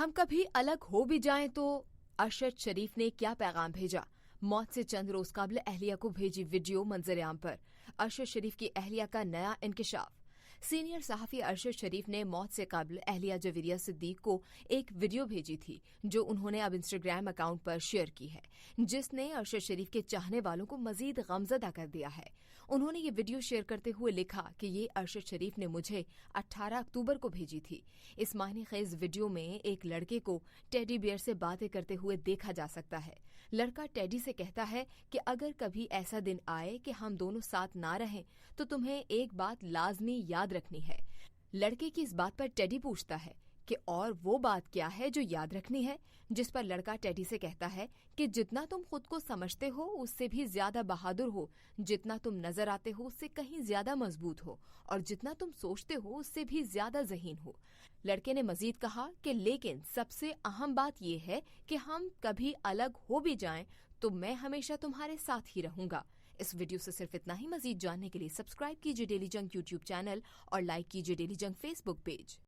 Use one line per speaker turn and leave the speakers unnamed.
हम कभी अलग हो भी जाएं तो अरशद शरीफ ने क्या पैगाम भेजा? मौत से चंद रोज कबल अहलिया को भेजी वीडियो मंजर-ए-आम पर। अरशद शरीफ की अहलिया का नया इंकशाफ। सीनियर सहाफी अरशद शरीफ ने मौत से कबल अहलिया जवेरिया सिद्दीक को एक वीडियो भेजी थी जो उन्होंने अब इंस्टाग्राम अकाउंट पर शेयर की है, जिसने अरशद शरीफ के चाहने वालों को मजीद गमजदा कर दिया है। उन्होंने ये वीडियो शेयर करते हुए लिखा कि ये अरशद शरीफ ने मुझे 18 अक्टूबर को भेजी थी। इस मायने खेज वीडियो में एक लड़के को टेडी बियर से बातें करते हुए देखा जा सकता है। लड़का टेडी से कहता है कि अगर कभी ऐसा दिन आए कि हम दोनों साथ ना रहें तो तुम्हें एक बात लाजमी याद रखनी है। लड़के की इस बात पर टेडी पूछता है कि और वो बात क्या है जो याद रखनी है, जिस पर लड़का टेडी से कहता है कि जितना तुम खुद को समझते हो उससे भी ज्यादा बहादुर हो, जितना तुम नजर आते हो उससे कहीं ज्यादा मजबूत हो, और जितना तुम सोचते हो उससे भी ज्यादा ज़हीन हो। लड़के ने मजीद कहा कि लेकिन सबसे अहम बात यह है कि हम कभी अलग हो भी जाएं तो मैं हमेशा तुम्हारे साथ ही रहूंगा। इस वीडियो से सिर्फ इतना ही। मजीद जानने के लिए सब्सक्राइब कीजिए डेली जंग यूट्यूब चैनल और लाइक कीजिए डेली जंग फेसबुक पेज।